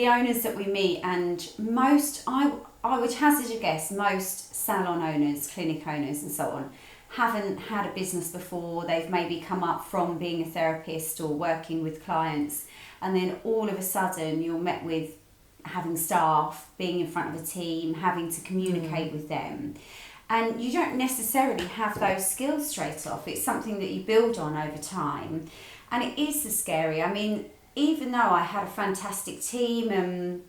the owners that we meet, and most, I would hazard a guess, most salon owners, clinic owners and so on, haven't had a business before. They've maybe come up from being a therapist or working with clients, and then all of a sudden you're met with having staff, being in front of a team, having to communicate with them. And you don't necessarily have those skills straight off. It's something that you build on over time. And it is scary. I mean, even though I had a fantastic team and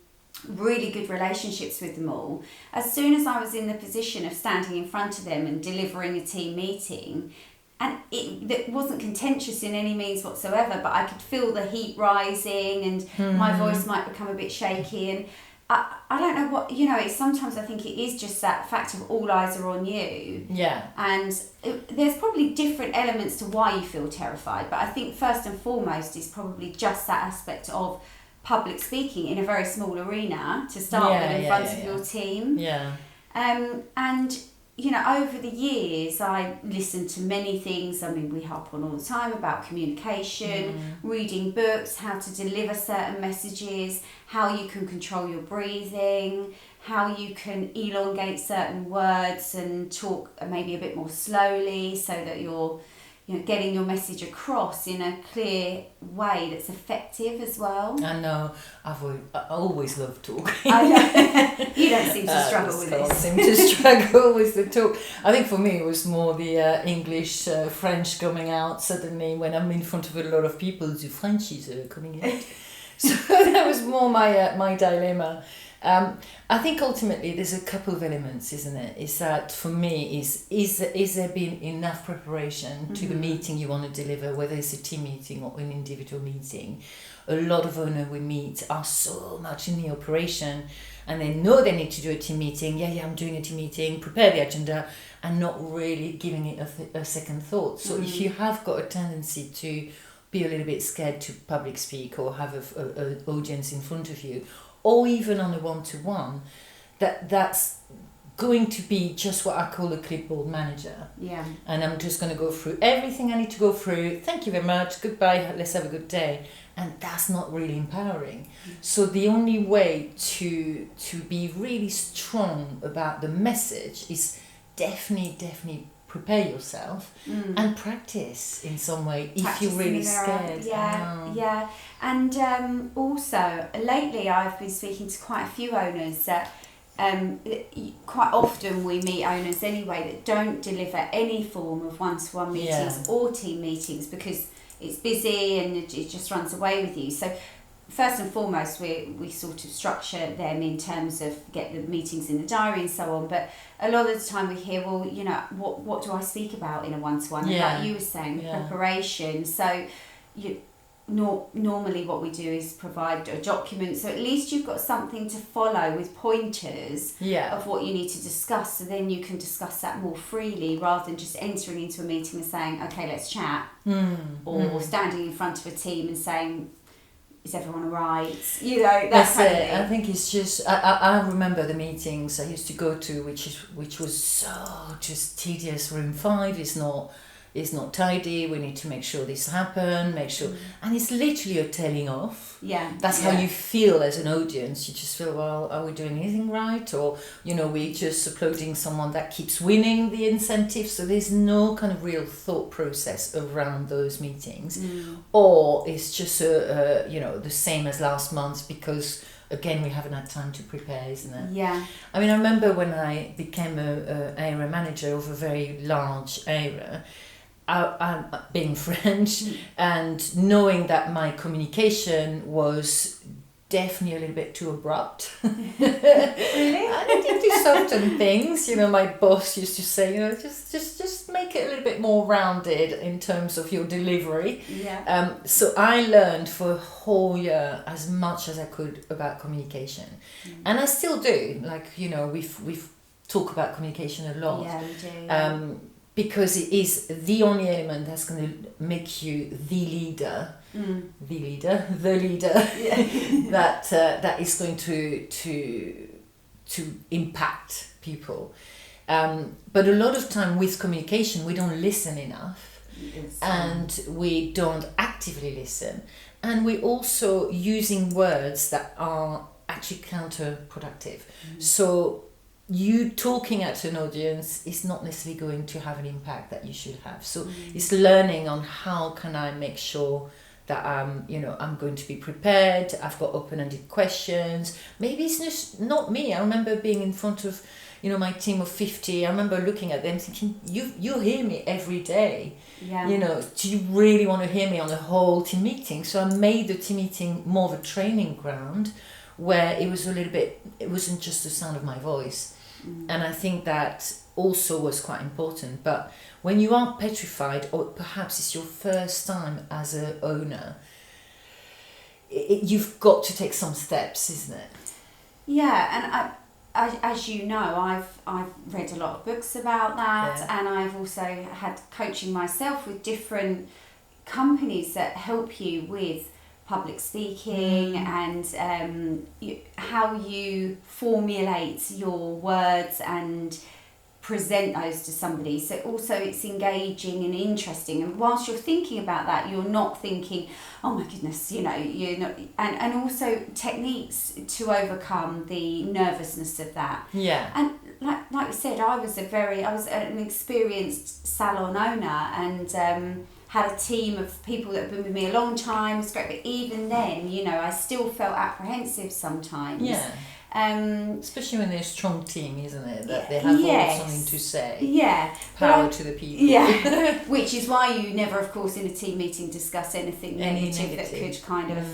really good relationships with them all, as soon as I was in the position of standing in front of them and delivering a team meeting, and it wasn't contentious in any means whatsoever, but I could feel the heat rising and my voice might become a bit shaky, and I don't know what, it's sometimes I think it is just that fact of all eyes are on you. Yeah. And there's probably different elements to why you feel terrified, but I think first and foremost is probably just that aspect of public speaking in a very small arena to start with in front of your team. Yeah. And over the years, I listened to many things. I mean, we harp on all the time about communication, reading books, how to deliver certain messages, how you can control your breathing, how you can elongate certain words and talk maybe a bit more slowly so that you're getting your message across in a clear way that's effective as well. I know. I always love talking. You don't seem to struggle with this. I seem to struggle with the talk. I think for me it was more the English, French coming out suddenly when I'm in front of a lot of people. The French is coming out. So that was more my dilemma. I think ultimately there's a couple of elements, isn't it? Is that for me is there been enough preparation to the meeting you want to deliver, whether it's a team meeting or an individual meeting. A lot of owners we meet are so much in the operation and they know they need to do a team meeting. I'm doing a team meeting, prepare the agenda, and not really giving it a second thought. So if you have got a tendency to be a little bit scared to public speak or have an audience in front of you, or even on a one-to-one, that's going to be just what I call a clipboard manager. Yeah. And I'm just going to go through everything I need to go through. Thank you very much. Goodbye. Let's have a good day. And that's not really empowering. So the only way to be really strong about the message is definitely prepare yourself and practice in some way if you're really scared. Yeah. And also lately I've been speaking to quite a few owners that quite often we meet owners anyway that don't deliver any form of one-to-one meetings or team meetings because it's busy and it just runs away with you. So first and foremost, we sort of structure them in terms of get the meetings in the diary and so on. But a lot of the time we hear, well, what do I speak about in a one-to-one? Yeah. Like you were saying, preparation. So normally what we do is provide a document. So at least you've got something to follow with pointers of what you need to discuss. So then you can discuss that more freely rather than just entering into a meeting and saying, okay, let's chat. Or standing in front of a team and saying, is everyone all right? That's kind of thing. I think it's just I remember the meetings I used to go to, which was so just tedious. Room 5 is not tidy. We need to make sure this happen. And it's literally a telling off. Yeah, that's how you feel as an audience. You just feel, well, are we doing anything right? Or we're just applauding someone that keeps winning the incentive. So there's no kind of real thought process around those meetings, or it's just the same as last month because again we haven't had time to prepare, isn't it? Yeah. I mean, I remember when I became a area manager of a very large area. I'm being French and knowing that my communication was definitely a little bit too abrupt. Really? I needed to soften things. My boss used to say, just make it a little bit more rounded in terms of your delivery. Yeah. So I learned for a whole year as much as I could about communication, and I still do. We've talked about communication a lot. Yeah, we do. Because it is the only element that's going to make you the leader that is going to impact people. But a lot of time with communication, we don't listen enough, and we don't actively listen. and we're also using words that are actually counterproductive. So you talking at an audience is not necessarily going to have an impact that you should have. So it's learning on how can I make sure that I'm going to be prepared. I've got open-ended questions. Maybe it's just not me. I remember being in front of my team of 50. I remember looking at them thinking, you hear me every day. Yeah. Do you really want to hear me on the whole team meeting? So I made the team meeting more of a training ground where it wasn't just the sound of my voice. And I think that also was quite important. But when you are petrified, or perhaps it's your first time as an owner, you've got to take some steps, isn't it? Yeah, and as you know, I've read a lot of books about that, and I've also had coaching myself with different companies that help you with public speaking and how you formulate your words and present those to somebody. So also it's engaging and interesting, and whilst you're thinking about that, you're not thinking, oh my goodness, you're not, and also techniques to overcome the nervousness of that. And like you said, I was an experienced salon owner, and had a team of people that have been with me a long time. It's great, but even then, I still felt apprehensive sometimes. Especially when they're a strong team, isn't it? That they have all something to say. Power to the people. Which is why you never, of course, in a team meeting discuss anything negative that could kind of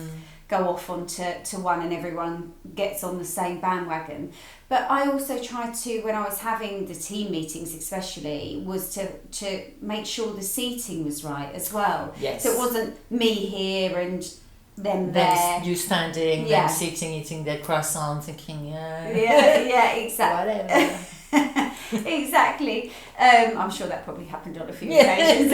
go off onto one, and everyone gets on the same bandwagon. But I also tried to, when I was having the team meetings especially, was to make sure the seating was right as well. Yes. So it wasn't me here and them there. You standing, them sitting, eating their croissant, thinking, exactly. Whatever. Exactly. I'm sure that probably happened on a few occasions.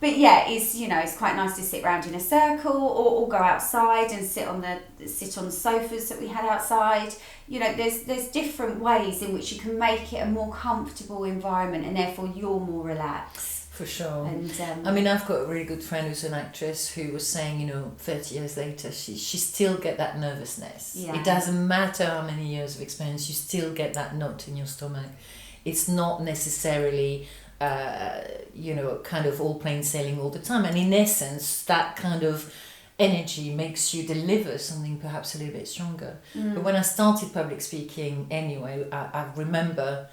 But it's quite nice to sit around in a circle, or go outside and sit on the sofas that we had outside. There's different ways in which you can make it a more comfortable environment, and therefore you're more relaxed. For sure. And I've got a really good friend who's an actress who was saying, 30 years later, she still get that nervousness. It doesn't matter how many years of experience, you still get that knot in your stomach. It's not necessarily kind of all plain sailing all the time. And in essence, that kind of energy makes you deliver something perhaps a little bit stronger. But when I started public speaking anyway, I remember,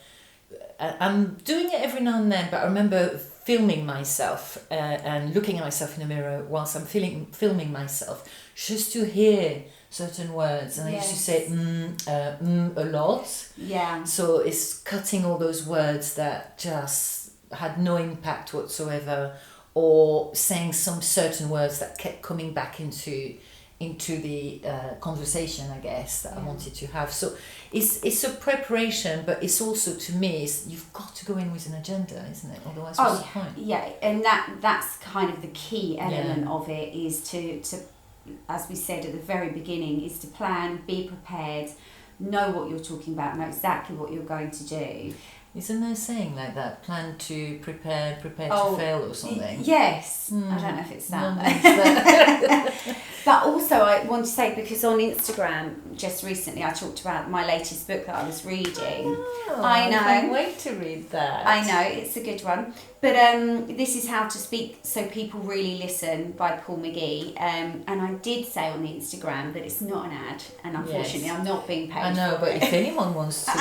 I'm doing it every now and then, but I remember filming myself and looking at myself in the mirror whilst I'm filming myself, just to hear certain words. And I used to say a lot. So it's cutting all those words that just had no impact whatsoever, or saying some certain words that kept coming back into the conversation, I guess, that I wanted to have. So it's a preparation, but it's also, to me, you've got to go in with an agenda, isn't it? Otherwise, what's the point? Yeah, and that's kind of the key element of it, is to, as we said at the very beginning, is to plan, be prepared, know what you're talking about, know exactly what you're going to do. Isn't there a saying like that? Plan to prepare to fail, or something? Yes. I don't know if it's that. But also I want to say, because on Instagram just recently I talked about my latest book that I was reading. I know. I can't wait to read that. I know, it's a good one. But this is How to Speak So People Really Listen by Paul McGee. And I did say on the Instagram that it's not an ad, and unfortunately I'm not being paid. I know, but if anyone wants to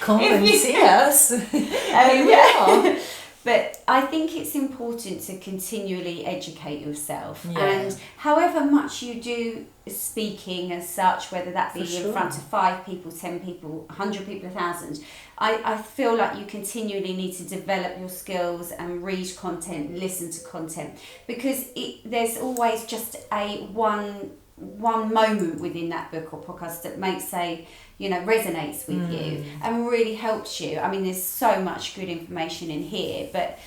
come if and see us, here we are. But I think it's important to continually educate yourself. And however much you do speaking as such, whether that be in front of 5 people, 10 people, 100 people, 1,000, I feel like you continually need to develop your skills and read content, listen to content, because there's always just one moment within that book or podcast that makes resonates with you and really helps you. I mean, there's so much good information in here, but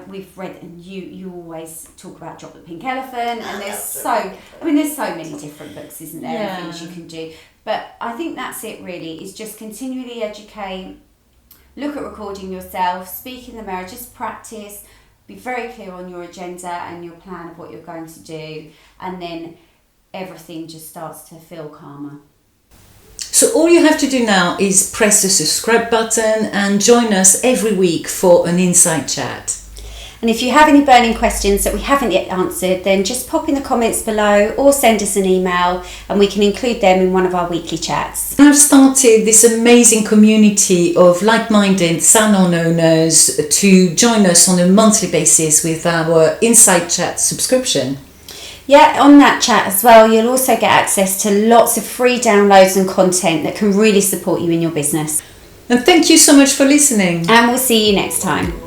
we've read, and you always talk about Drop the Pink Elephant, and there's so many different books, isn't there, and things you can do. But I think that's it really, is just continually educate, look at recording yourself, speak in the mirror, just practice, be very clear on your agenda and your plan of what you're going to do, and then everything just starts to feel calmer. So all you have to do now is press the subscribe button and join us every week for an Insight Chat. And if you have any burning questions that we haven't yet answered, then just pop in the comments below or send us an email and we can include them in one of our weekly chats. I've started this amazing community of like-minded salon owners to join us on a monthly basis with our Insight Chat subscription. Yeah, on that chat as well, you'll also get access to lots of free downloads and content that can really support you in your business. And thank you so much for listening. And we'll see you next time.